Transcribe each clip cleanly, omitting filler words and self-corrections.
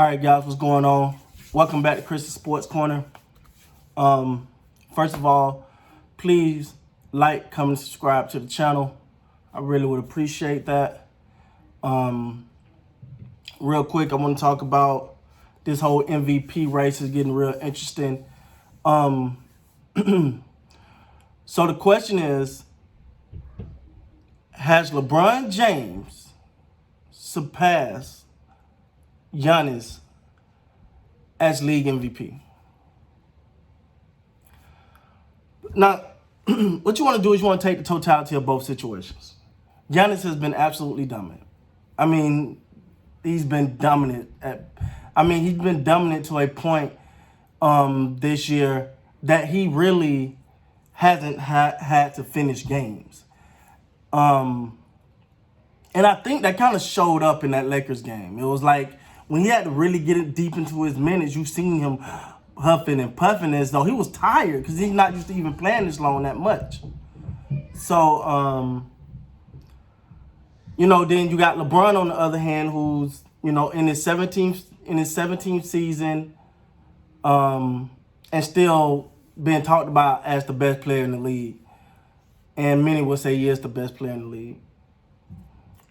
All right, guys, what's going on? Welcome back to Chris's Sports Corner. First of all, please like, comment, subscribe to the channel. I really would appreciate that. Real quick, I want to talk about this whole MVP race is getting real interesting. So the question is, has LeBron James surpassed Giannis as league MVP? Now, what you want to do is you want to take the totality of both situations. Giannis has been absolutely dominant. I mean, he's been dominant he's been dominant to a point this year that he really hasn't had to finish games. And I think that kind of showed up in that Lakers game. It was like when he had to really get it deep into his minutes, you seen him huffing and puffing as though he was tired because he's not used to even playing this long that much. So, then you got LeBron on the other hand, who's, in his 17th season, and still being talked about as the best player in the league. And many would say he is the best player in the league.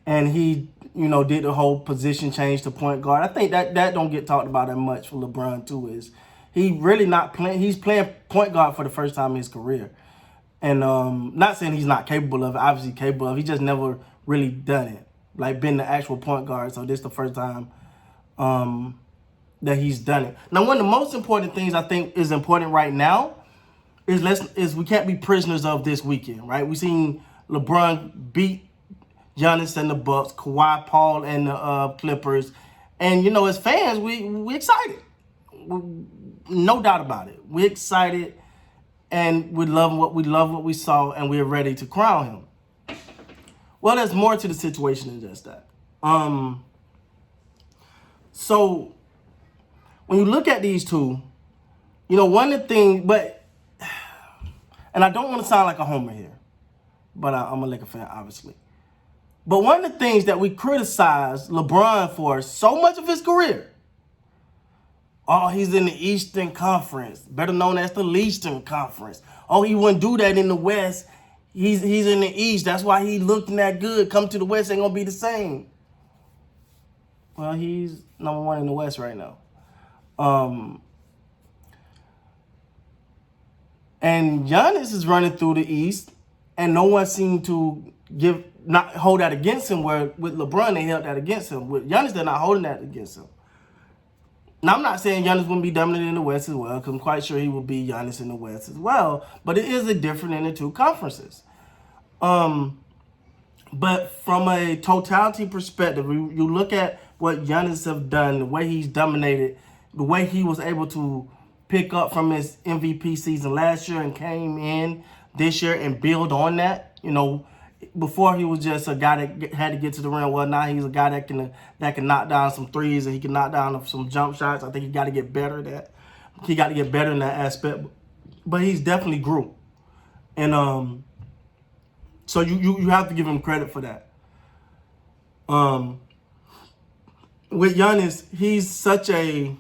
And he, did the whole position change to point guard. I think that don't get talked about that much for LeBron too. Is he really not playing? He's playing point guard for the first time in his career. And not saying he's not capable of it. Obviously capable of it. He just never really done it. Like been the actual point guard. So this is the first time that he's done it. Now, one of the most important things I think is important right now is we can't be prisoners of this weekend, right? We seen LeBron beat Giannis and the Bucks, Kawhi, Paul, and the Clippers. And, as fans, we excited. No doubt about it. We're excited, and we love what we saw, and we're ready to crown him. Well, there's more to the situation than just that. So when you look at these two, one of the things, and I don't want to sound like a homer here, but I'm a Laker fan, obviously. But one of the things that we criticize LeBron for so much of his career, he's in the Eastern Conference, better known as the Leastern Conference. He wouldn't do that in the West. He's in the East. That's why he looking that good. Come to the West, ain't going to be the same. Well, he's number one in the West right now. And Giannis is running through the East, and no one seemed to not hold that against him, where with LeBron, they held that against him. With Giannis, they're not holding that against him. Now, I'm not saying Giannis wouldn't be dominant in the West as well, because I'm quite sure he will be Giannis in the West as well, but it is a different in the two conferences. But from a totality perspective, you look at what Giannis have done, the way he's dominated, the way he was able to pick up from his MVP season last year and came in this year and build on that. Before he was just a guy that had to get to the rim. Well, now he's a guy that can knock down some threes and he can knock down some jump shots. I think he got to get better at that. He got to get better in that aspect. But he's definitely grew. And so you have to give him credit for that. With Giannis, he's such a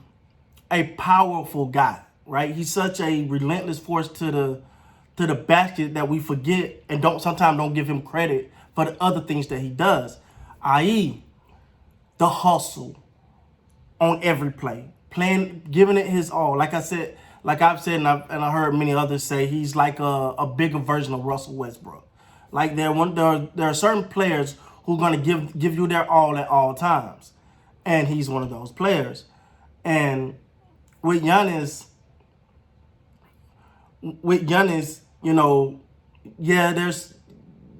powerful guy, right? He's such a relentless force to the basket that we forget and sometimes don't give him credit for the other things that he does, i.e. the hustle on every play, giving it his all. Like I've said, and I heard many others say, he's like a bigger version of Russell Westbrook. Like there are certain players who are going to give you their all at all times, and he's one of those players. And with Giannis,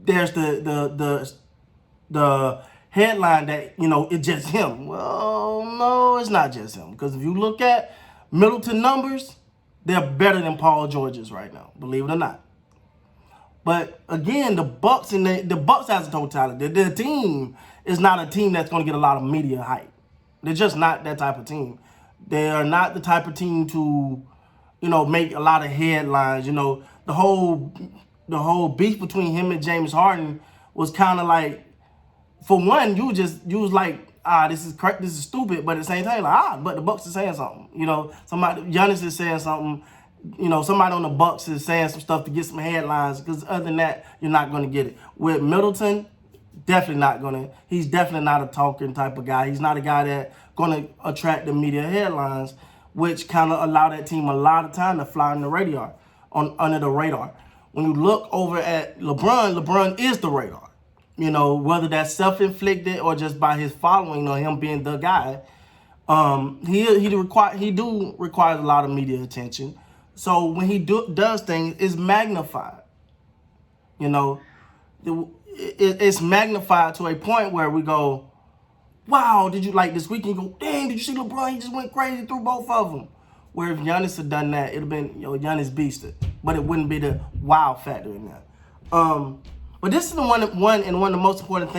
there's the headline that, it's just him. Well, no, it's not just him. Because if you look at Middleton numbers, they're better than Paul George's right now, believe it or not. But again, the Bucks as a totality, the team is not a team that's going to get a lot of media hype. They're just not that type of team. They are not the type of team to, make a lot of headlines. The whole beef between him and James Harden was kind of like, for one, you was like this is stupid, but at the same time, like, but the Bucks are saying something. Somebody, Giannis is saying something. Somebody on the Bucks is saying some stuff to get some headlines. Because other than that, you're not going to get it. With Middleton, definitely not going to. He's definitely not a talking type of guy. He's not a guy that's going to attract the media headlines, which kind of allow that team a lot of time to fly under the radar. When you look over at LeBron is the radar. Whether that's self-inflicted or just by his following or him being the guy, he requires a lot of media attention. So when he does things, it's magnified. It's magnified to a point where we go, wow, did you like this weekend? You go, dang, did you see LeBron? He just went crazy through both of them. Where if Giannis had done that, it'd have been, Giannis beasted. But it wouldn't be the wow factor in that. But this is one of the most important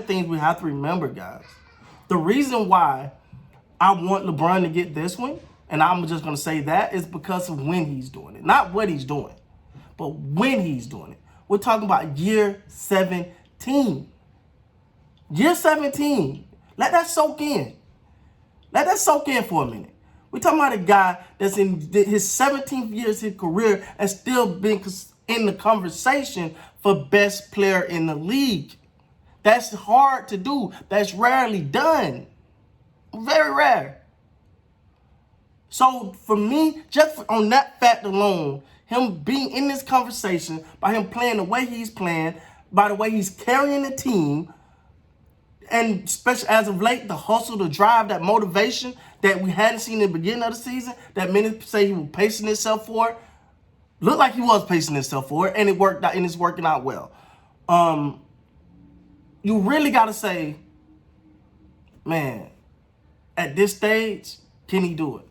things we have to remember, guys. The reason why I want LeBron to get this one, and I'm just going to say that, is because of when he's doing it. Not what he's doing, but when he's doing it. We're talking about year 17. Year 17. Let that soak in. Let that soak in for a minute. We're talking about a guy that's in his 17th year of his career and still been in the conversation for best player in the league. That's hard to do. That's rarely done. Very rare. So for me, just on that fact alone, him being in this conversation, by him playing the way he's playing, by the way he's carrying the team, and especially as of late, the hustle, the drive, that motivation that we hadn't seen in the beginning of the season, that many say he was pacing himself for, looked like he was pacing himself for it, and it worked out, and it's working out well. You really got to say, man, at this stage, can he do it?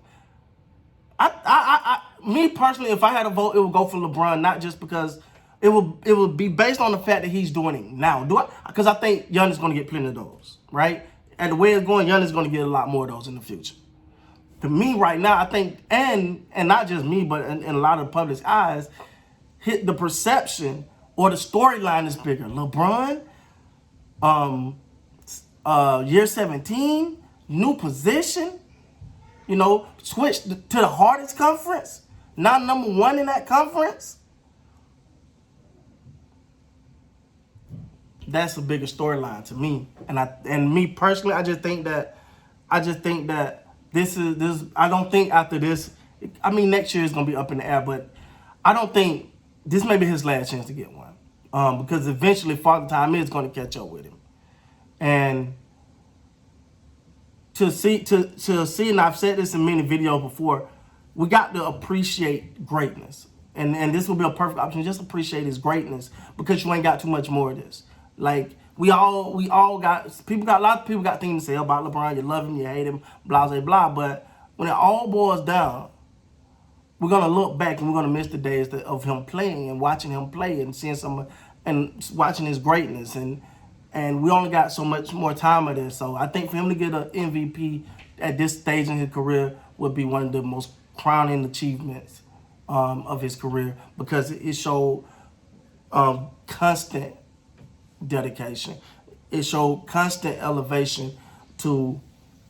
Me personally, if I had a vote, it would go for LeBron, not just because it would be based on the fact that he's doing it now. Because I think Giannis is going to get plenty of those, right? And the way it's going, Giannis is going to get a lot more of those in the future. To me, right now, I think, and not just me, but in a lot of the public's eyes, the perception or the storyline is bigger. LeBron, year 17, new position, switched to the hardest conference, now number one in that conference. That's a bigger storyline to me. And me personally, I just think that this. I don't think after this, next year is gonna be up in the air, but I don't think this may be his last chance to get one. Because eventually Father Time is gonna catch up with him. And to see, and I've said this in many videos before, we got to appreciate greatness. And this will be a perfect option. Just appreciate his greatness, because you ain't got too much more of this. Like, a lot of people got things to say about LeBron. You love him, you hate him, blah, blah, blah. But when it all boils down, we're going to look back and we're going to miss the days of him playing and watching him play and seeing and watching his greatness. And we only got so much more time of this. So I think for him to get an MVP at this stage in his career would be one of the most crowning achievements of his career, because it showed constant dedication. It showed constant elevation to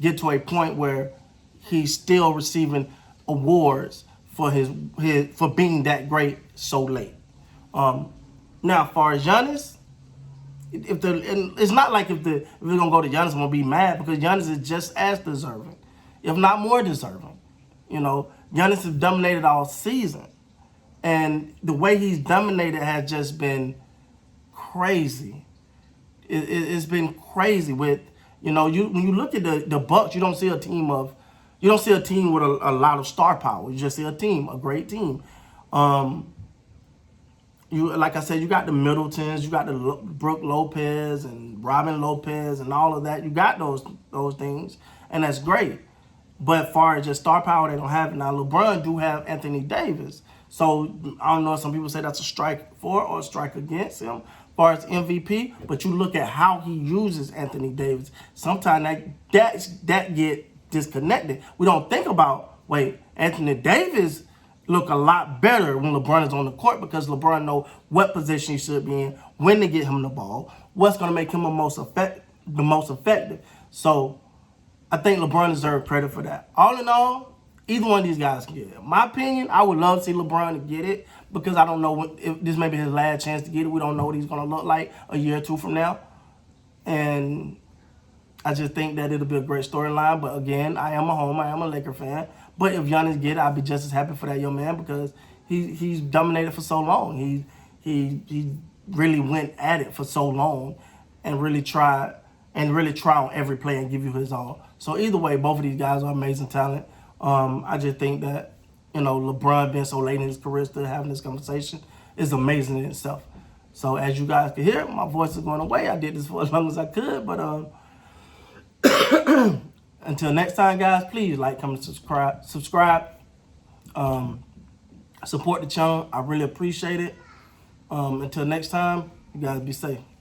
get to a point where he's still receiving awards for for being that great so late. Now, as far as Giannis, it's not like if we're gonna go to Giannis, I'm gonna be mad, because Giannis is just as deserving, if not more deserving. Giannis has dominated all season, and the way he's dominated has just been crazy. It's been crazy. With when you look at the Bucks, you don't see a team with a lot of star power. You just see a great team. Like I said, you got the Middletons, you got the Brook Lopez and Robin Lopez and all of that. You got those things, and that's great. But as far as just star power, they don't have it. Now, LeBron do have Anthony Davis. So I don't know if some people say that's a strike for or a strike against him as far as MVP. But you look at how he uses Anthony Davis. Sometimes that get disconnected. We don't think about, Anthony Davis look a lot better when LeBron is on the court, because LeBron know what position he should be in, when to get him the ball, what's going to make him the most the most effective. So I think LeBron deserves credit for that. All in all, either one of these guys can get it. In my opinion, I would love to see LeBron to get it because I don't know if this may be his last chance to get it. We don't know what he's going to look like a year or two from now. And I just think that it'll be a great storyline. But again, I am a Laker fan. But if Giannis get it, I'll be just as happy for that young man because he's dominated for so long. He really went at it for so long and really try on every play and give you his all. So either way, both of these guys are amazing talent. I just think that, LeBron being so late in his career still having this conversation is amazing in itself. So as you guys can hear, my voice is going away. I did this for as long as I could, but until next time, guys, please like, comment, subscribe. Support the channel. I really appreciate it. Until next time, you guys be safe.